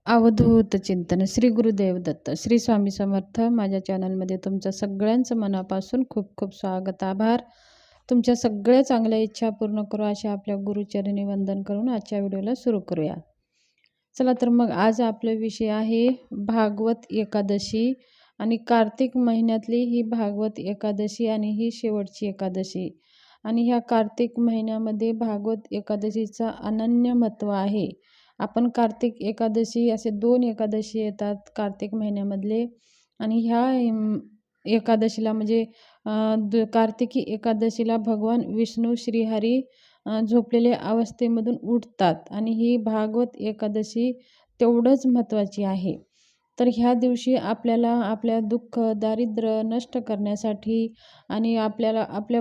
अवधूत चिंतन श्री गुरुदेव दत्त श्री स्वामी समर्थ. माझ्या चॅनलमध्ये तुमचं सगळ्यांचं मनापासून खूप खूप स्वागत, आभार. तुमच्या सगळ्या चांगल्या इच्छा पूर्ण करू अशा आपल्या गुरुचरणी वंदन करून आजच्या व्हिडिओला सुरू करूया. चला तर मग आज आपला विषय आहे भागवत एकादशी. आणि कार्तिक महिन्यातली ही भागवत एकादशी आणि ही शेवटची एकादशी. आणि ह्या कार्तिक महिन्यामध्ये भागवत एकादशीचा अनन्य महत्त्व आहे. आपण कार्तिक एकादशी असे 2 एकादशी येतात कार्तिक महिन्यामधले. आणि ह्या एकादशीला म्हणजे कार्तिकी एकादशीला भगवान विष्णू श्रीहरी झोपलेल्या अवस्थेमधून उठतात. आणि ही भागवत एकादशी तेवढंच महत्त्वाची आहे. तर ह्या दिवशी आपल्याला आपल्या दुःख दारिद्र्य नष्ट करण्यासाठी आणि आपल्याला आपल्या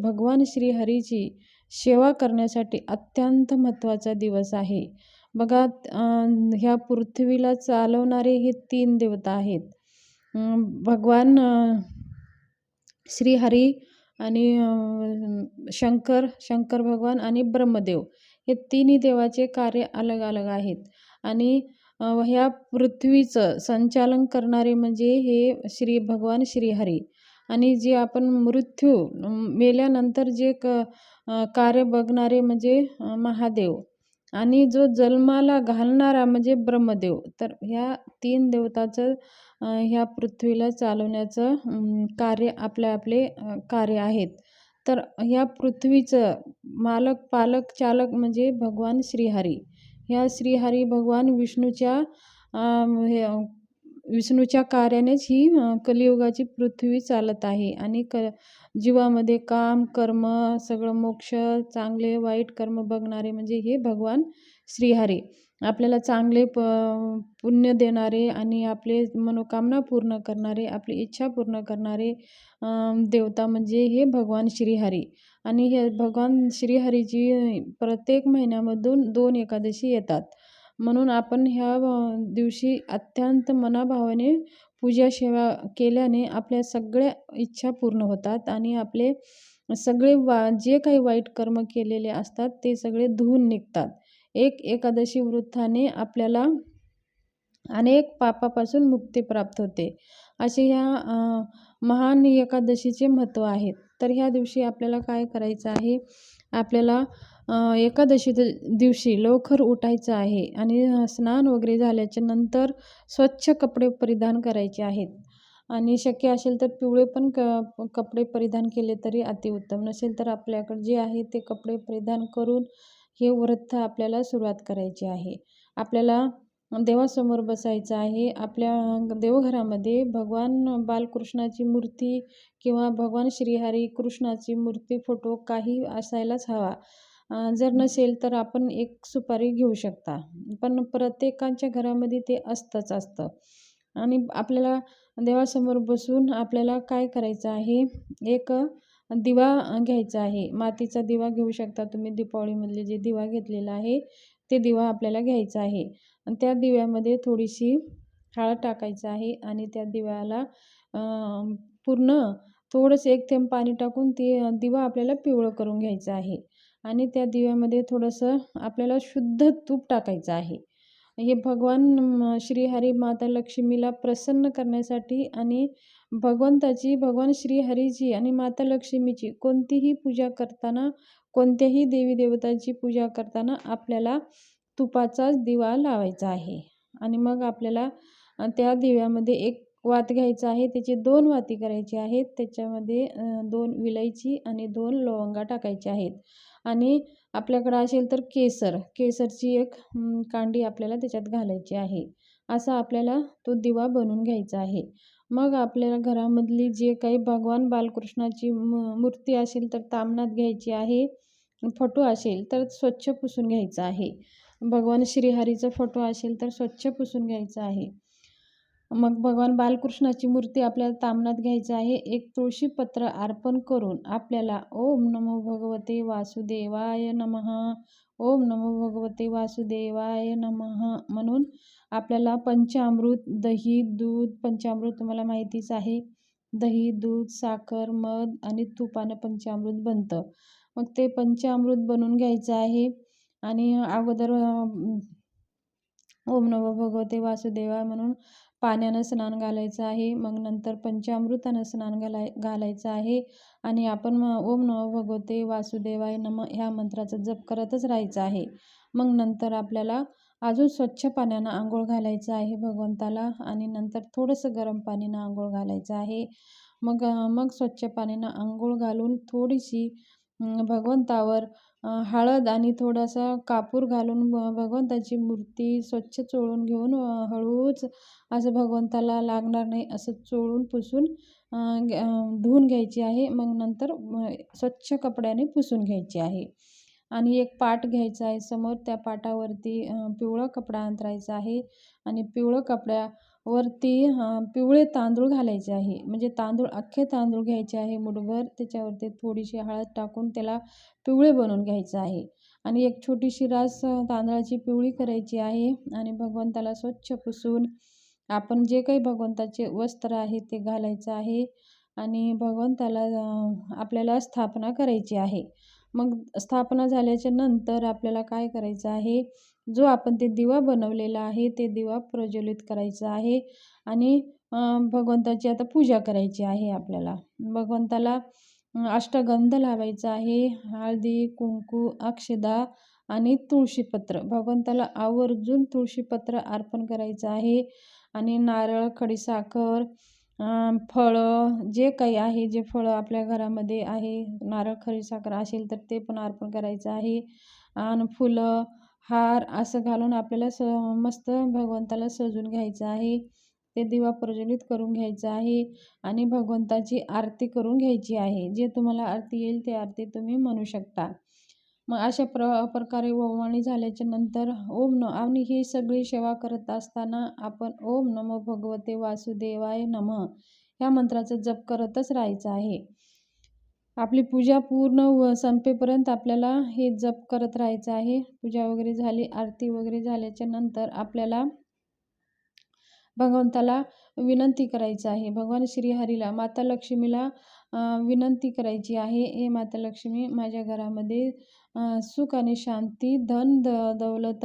भगवान श्रीहरीची सेवा करण्यासाठी अत्यंत महत्त्वाचा दिवस आहे. बघा, ह्या पृथ्वीला चालवणारे हे 3 देवता आहेत. भगवान श्रीहरी आणि शंकर भगवान आणि ब्रह्मदेव, हे तिन्ही देवाचे कार्य अलग अलग आहेत. आणि ह्या पृथ्वीचं संचालन करणारे म्हणजे हे भगवान श्रीहरी. आणि जे आपण मृत्यू मेल्यानंतर जे कार्य बघणारे म्हणजे महादेव. आणि जो जन्माला घालणारा म्हणजे ब्रह्मदेव. तर ह्या 3 देवताचं ह्या पृथ्वीला चालवण्याचं कार्य आपले कार्य आहेत. तर ह्या पृथ्वीचं मालक पालक चालक म्हणजे भगवान श्रीहरी. ह्या श्रीहरी भगवान विष्णूच्या कार्यानेच ही कलियुगाची पृथ्वी चालत आहे. आणि जीवामध्ये काम कर्म सगळं मोक्ष चांगले वाईट कर्म बघणारे म्हणजे हे भगवान श्रीहरी. आपल्याला चांगले पुण्य देणारे आणि आपले मनोकामना पूर्ण करणारे, आपली इच्छा पूर्ण करणारे देवता म्हणजे हे भगवान श्रीहरी. आणि हे भगवान श्रीहरीची प्रत्येक महिन्यामधून 2 एकादशी येतात. म्हणून आपण ह्या दिवशी अत्यंत मनाभावाने पूजा सेवा केल्याने आपल्या सगळ्या इच्छा पूर्ण होतात. आणि आपले सगळे जे काही वाईट कर्म केलेले असतात ते सगळे धुवून निघतात. एक एकादशी व्रताने आपल्याला अनेक पापापासून मुक्ती प्राप्त होते. असे ह्या महान एकादशीचे महत्त्व आहेत. तर ह्या दिवशी आपल्याला काय करायचं आहे, आपल्याला एकादशी दिवशी लवकर उठायचं आहे. आणि स्नान वगैरे झाल्याच्या नंतर स्वच्छ कपडे परिधान करायचे आहेत. आणि शक्य असेल तर पिवळे पण कपडे परिधान केले तरी अतिउत्तम. नसेल तर आपल्याकडे जे आहे ते कपडे परिधान करून हे व्रत आपल्याला सुरुवात करायची आहे. आपल्याला देवासमोर बसायचं आहे. आपल्या देवघरामध्ये भगवान बालकृष्णाची मूर्ती किंवा भगवान श्रीहरी कृष्णाची मूर्ती फोटो काही असायलाच हवा. जर नसेल तर आपण एक सुपारी घेऊ शकता. पण प्रत्येकाच्या घरामध्ये ते असतं. आणि आपल्याला देवासमोर बसून आपल्याला काय करायचं आहे, एक दिवा घ्यायचा आहे. मातीचा दिवा घेऊ शकता तुम्ही. दीपावलीमधले जे दिवा घेतलेला आहे ते दिवा आपल्याला घ्यायचा आहे. आणि त्या दिव्यामध्ये थोडीशी हळद टाकायचं आहे. आणि त्या दिव्याला पूर्ण थोडंसं 1 थेंब पाणी टाकून ते दिवा आपल्याला पिवळं करून घ्यायचं आहे. आणि त्या दिव्यामध्ये थोडंसं आपल्याला शुद्ध तूप टाकायचं आहे. हे भगवान श्रीहरी माता लक्ष्मीला प्रसन्न करण्यासाठी आणि भगवान श्रीहरीची आणि माता लक्ष्मीची कोणतीही पूजा करताना, कोणत्याही देवी देवतांची पूजा करताना आपल्याला तुपाचाच दिवा लावायचा आहे. आणि मग आपल्याला त्या दिव्यामध्ये 1 वात घ्यायचा आहे. त्याची 2 वाती करायची आहेत. त्याच्यामध्ये 2 विलायची आणि 2 लवंगा टाकायच्या आहेत. आणि आपल्याकडं असेल तर केसरची 1 कांडी आपल्याला त्याच्यात घालायची आहे. असा आपल्याला तो दिवा बनवून घ्यायचा आहे. मग आपल्याला घरामधली जे काही भगवान बालकृष्णाची मूर्ती असेल तर ताम्हनात घ्यायची आहे. फोटो असेल तर स्वच्छ पुसून घ्यायचा आहे. भगवान श्रीहरीचा फोटो असेल तर स्वच्छ पुसून घ्यायचा आहे. मग भगवान बालकृष्णाची मूर्ती आपल्याला ताम्हनात घ्यायची आहे. 1 तुळशीपत्र अर्पण करून आपल्याला ओम नमो भगवते वासुदेवाय नमः, ओम नमो भगवते वासुदेवाय नमः म्हणून आपल्याला पंचामृत, दही, दूध, पंचामृत तुम्हाला माहितीच आहे. दही, दूध, साखर, मध आणि तुपानं पंचामृत बनतं. मग ते पंचामृत बनवून घ्यायचं आहे. आणि अगोदर ओम नमो भगवते वासुदेवाय म्हणून पाण्यानं स्नान घालायचं आहे. मग नंतर पंचामृतानं स्नान घालायचं आहे आणि आपण ओम नमो भगवते वासुदेवाय नमः ह्या मंत्राचा जप करतच राहायचं आहे. मग नंतर आपल्याला अजून स्वच्छ पाण्यानं आंघोळ घालायचं आहे भगवंताला आणि नंतर थोडंसं गरम पाण्यानं आंघोळ घालायचं आहे. मग स्वच्छ पाण्यानं आंघोळ घालून थोडीशी भगवंतावर हळद आणि थोडासा कापूर घालून भगवंताची मूर्ती स्वच्छ चोळून घेऊन हळूच असं भगवंताला लागणार नाही असं चोळून पुसून धुवून घ्यायची आहे. मग नंतर स्वच्छ कपड्याने पुसून घ्यायची आहे आणि एक पाट घ्यायचा आहे समोर. त्या पाटावरती पिवळा कपडा अंथरायचा आहे आणि पिवळं कपड्यावरती पिवळे तांदूळ घालायचे आहे. म्हणजे अख्खे तांदूळ घ्यायचे आहे मुठभर. त्याच्यावरती थोडीशी हळद टाकून त्याला पिवळे बनवून घ्यायचं आहे आणि एक छोटीशी रास तांदळाची पिवळी करायची आहे आणि भगवंताला स्वच्छ पुसून आपण जे काही भगवंताचे वस्त्र आहे ते घालायचं आहे आणि भगवंताला आपल्याला स्थापना करायची आहे. मग स्थापना झाल्याच्या नंतर आपल्याला काय करायचं आहे, जो आपण ते दिवा बनवलेला आहे ते दिवा प्रज्वलित करायचा आहे आणि भगवंताची आता पूजा करायची आहे. आपल्याला भगवंताला अष्टगंध लावायचा आहे. हळदी, कुंकू, अक्षदा आणि तुळशीपत्र. भगवंताला आवर्जून तुळशीपत्र अर्पण करायचं आहे आणि नारळ, खडीसाखर, फळं जे काही आहे, जे फळं आपल्या घरामध्ये आहे, नारळ, खडीसाखर असेल तर ते पण अर्पण करायचं आहे आणि फुलं, हार असं घालून आपल्याला मस्त भगवंताला सजून घ्यायचं आहे. ते दिवा प्रज्वलित करून घ्यायचं आहे आणि भगवंताची आरती करून घ्यायची आहे. जे तुम्हाला आरती येईल ते आरती तुम्ही म्हणू शकता. मग अशा प्रकारे ओवाळणी झाल्याच्या नंतर आणि ही सगळी सेवा करत असताना आपण ओम नमो भगवते वासुदेवाय नमः ह्या मंत्राचा जप करतच राहायचं आहे. आपली पूजा पूर्ण संपेपर्यंत आपल्याला हे जप करत राहायचं आहे. पूजा वगैरे झाली, आरती वगैरे झाल्याच्या नंतर आपल्याला भगवंताला विनंती करायचं आहे. भगवान श्रीहरीला, माता लक्ष्मीला विनंती करायची आहे, हे माता लक्ष्मी माझ्या घरामध्ये सुख आणि शांती, धन दौलत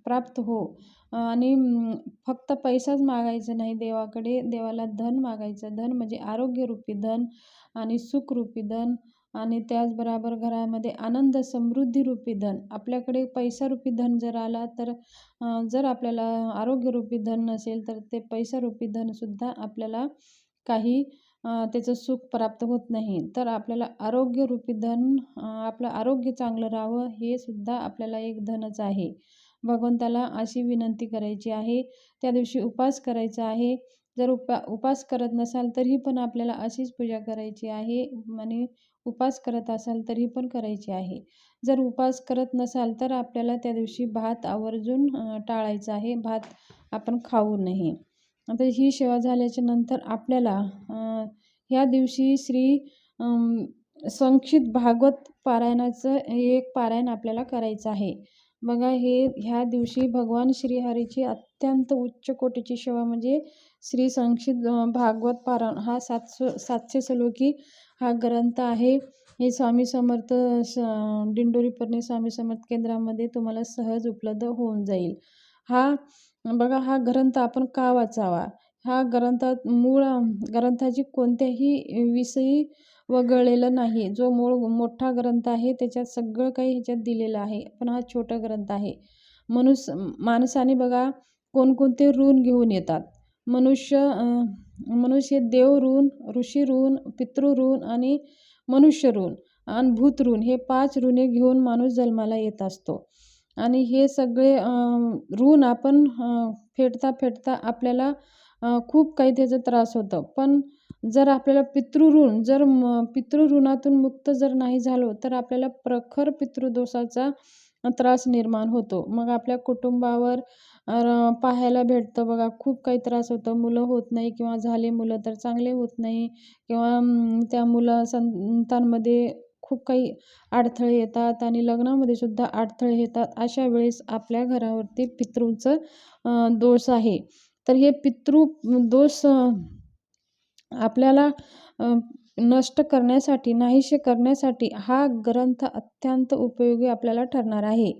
प्राप्त हो आणि फक्त पैसाच मागायचा नाही देवाकडे. देवाला धन मागायचं. धन म्हणजे आरोग्यरूपी धन आणि सुखरूपी धन आणि त्याचबरोबर घरामध्ये आनंद समृद्धीरूपी धन. आपल्याकडे पैसारूपी धन जर आला तर जर आपल्याला आरोग्यरूपी धन नसेल तर ते पैसारूपी धनसुद्धा आपल्याला काही त्याचं सुख प्राप्त होत नाही. तर आपल्याला आरोग्यरूपी धन, आपलं आरोग्य चांगलं राहावं हे सुद्धा आपल्याला एक धनच आहे. भगवंताला अशी विनंती करायची आहे. त्या दिवशी उपास करायचा आहे. जर उपास करत नसाल तरी पण आपल्याला अशीच पूजा करायची आहे आणि उपास करत असाल तरी पण करायची आहे. जर उपास करत नसाल तर आपल्याला त्या दिवशी भात आवर्जून टाळायचा आहे. भात आपण खाऊ नये. आता ही सेवा झाल्याच्या नंतर आपल्याला ह्या दिवशी संक्षिप्त भागवत पारायणाचं एक पारायण आपल्याला करायचं आहे. बघा, ह्या दिवशी भगवान श्रीहरीची अत्यंत उच्च कोटीची सेवा म्हणजे संक्षिप्त भागवत पारायण हा 700 श्लोकी हा ग्रंथ आहे. हे स्वामी समर्थ दिंडोरी परने स्वामी समर्थ केंद्रामध्ये तुम्हाला सहज उपलब्ध होऊन जाईल. बघा, हा ग्रंथ आपण का वाचावा? हा मूळ ग्रंथाची कोणत्याही विषयी वगळलेलं नाही. जो मोठा ग्रंथ आहे त्याच्यात सगळं काही ह्याच्यात दिलेलं आहे, पण हा छोटा ग्रंथ आहे. माणसाने बघा कोणकोणते ऋण घेऊन येतात. मनुष्य देव ऋण, ऋषी ऋण, पितृ ऋण आणि मनुष्य ऋण आणि भूत ऋण हे 5 ऋणे घेऊन माणूस जन्माला येत असतो आणि हे सगळे ऋण आपण फेडता आपल्याला खूप काही त्याचा त्रास होतो. पण जर आपल्याला पितृऋणातून मुक्त जर नाही झालो तर आपल्याला प्रखर पितृदोषाचा त्रास निर्माण होतो. मग आपल्या कुटुंबावर पाहायला भेटतं बघा, खूप काही त्रास होतो. मुलं होत नाही किंवा झाले मुलं तर चांगले होत नाही किंवा त्या संतांमध्ये खूप काही अडथळे येतात आणि लग्नामध्ये सुद्धा अडथळे येतात. अशा वेळेस आपल्या घरावरती पितृंचं दोष आहे. तर हे पितृदोष आपल्याला नष्ट करण्यासाठी, नाहीसे करण्यासाठी हा ग्रंथ अत्यंत उपयोगी आपल्याला ठरणार आहे.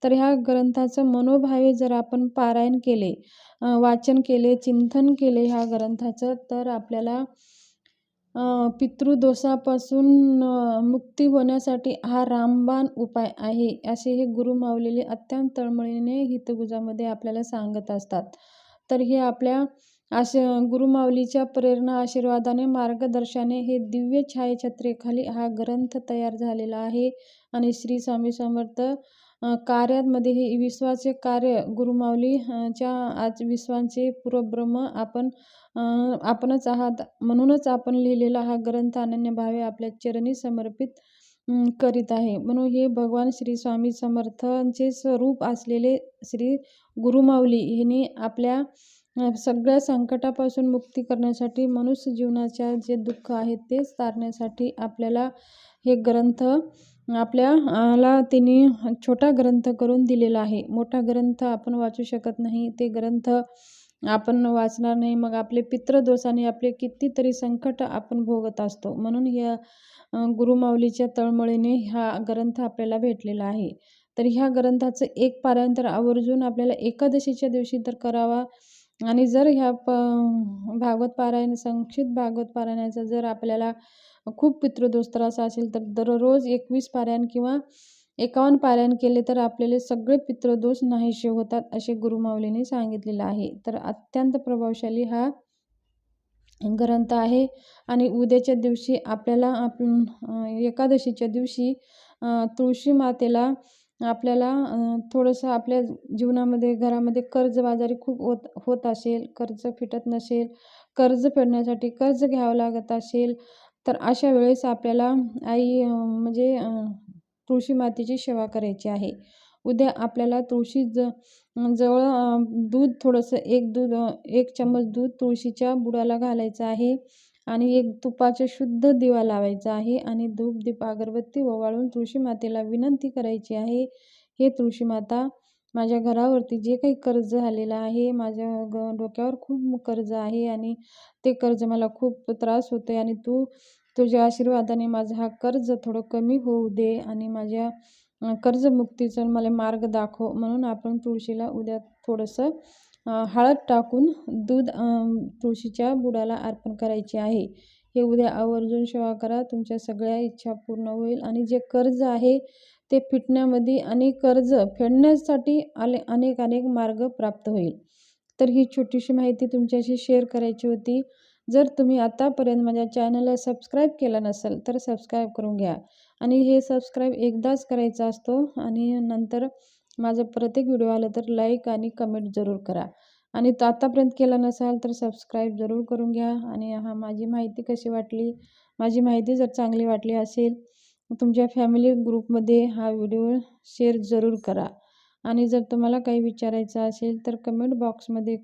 तर ह्या ग्रंथाचं मनोभावे जर आपण पारायण केले, वाचन केले, चिंतन केले ह्या ग्रंथाचं, तर आपल्याला पितृदोषापासून मुक्ती होण्यासाठी हा रामबाण उपाय आहे, असे हे गुरुमाऊलीने अत्यंत तळमळीने हितगुजामध्ये आपल्याला सांगत असतात. तर हे आपल्या गुरुमाऊलीच्या प्रेरणा, आशीर्वादाने, मार्गदर्शनाने हे दिव्य छायाछत्रेखाली हा ग्रंथ तयार झालेला आहे. आणि श्री स्वामी समर्थ कार्यामध्ये हे विश्वाचे कार्य गुरुमाऊली च्या आज विश्वाचे पूर्वब्रह्म आपणच आहात, म्हणूनच आपण लिहिलेला हा ग्रंथ अनन्यभावे आपल्या चरणी समर्पित करीत आहे. म्हणून हे भगवान श्री स्वामी समर्थांचे स्वरूप असलेले श्री गुरुमाऊली हिने आपल्या सगळ्या संकटापासून मुक्ती करण्यासाठी, मनुष्य जीवनाच्या जे दुःख आहेत ते तारण्यासाठी आपल्याला हे ग्रंथ आपल्याला त्यांनी छोटा ग्रंथ करून दिलेला आहे. मोठा ग्रंथ आपण वाचू शकत नाही, ते ग्रंथ आपण वाचणार नाही, मग आपले पितृदोषाने आपले कितीतरी संकट आपण भोगत असतो. म्हणून या गुरुमाऊलीच्या तळमळीने हा ग्रंथ आपल्याला भेटलेला आहे. तर ह्या ग्रंथाचं एक पारायण तर आवर्जून आपल्याला एकादशीच्या दिवशी तर करावा. आणि जर ह्या भागवत पारायण, संक्षिप्त भागवत पारायणाचा जर आपल्याला खूप पितृदोष त्रास असेल तर दररोज 21 पारायण किंवा 51 पारायण केले तर आपल्याला सगळे पितृदोष नाहीसे होतात, असे गुरुमाऊलीने सांगितलेलं आहे. तर अत्यंत प्रभावशाली हा ग्रंथ आहे. आणि उद्याच्या दिवशी आपल्याला एकादशीच्या दिवशी तुळशी मातेला आपल्याला थोडंसं आपल्या जीवनामध्ये, घरामध्ये कर्जबाजारी खूप होत असेल, कर्ज फिटत नसेल, कर्ज फेडण्यासाठी कर्ज घ्यावं लागत असेल, तर अशा वेळेस आपल्याला म्हणजे तुळशी मातेची सेवा करायची आहे. उद्या आपल्याला तुळशी जवळ दूध थोडंसं, एक चम्मच दूध तुळशीच्या बुडाला घालायचं आहे आणि एक तुपाचा शुद्ध दिवा लावायचा आहे आणि धूप, दीप, अगरबत्ती ओवाळून तुळशी मातेला विनंती करायची आहे, हे तुळशी माता, माझ्या घरावरती जे काही कर्ज झालेलं आहे, माझ्या डोक्यावर खूप कर्ज आहे आणि ते कर्ज मला खूप त्रास होतोय आणि तुझ्या आशीर्वादाने माझं हा कर्ज थोडं कमी होऊ दे आणि माझ्या कर्जमुक्तीचा मला मार्ग दाखव. म्हणून आपण तुळशीला उद्या थोडंसं हळद टाकून दूध तुळशीच्या बुडाला अर्पण करायचे आहे. हे उद्या आवर्जून सेवा करा, तुमच्या सगळ्या इच्छा पूर्ण होईल आणि जे कर्ज आहे ते फिटण्यामध्ये आणि कर्ज फेडण्यासाठी अनेक मार्ग प्राप्त होईल. तर ही छोटीशी माहिती तुमच्याशी शेअर करायची होती. जर तुम्ही आतापर्यंत माझ्या चॅनलला सबस्क्राईब केलं नसेल तर सबस्क्राईब करून घ्या आणि हे सबस्क्राईब एकदाच करायचा असतो आणि नंतर माझं प्रत्येक व्हिडिओ आलं तर लाईक आणि कमेंट जरूर करा आणि आतापर्यंत केलं नसाल तर सबस्क्राईब जरूर करून घ्या. आणि माझी माहिती कशी वाटली, माझी माहिती जर चांगली वाटली असेल तुमच्या फॅमिली ग्रुपमध्ये हा व्हिडिओ शेअर जरूर करा आणि जर तुम्हाला काही विचारायचं असेल तर कमेंट बॉक्समध्ये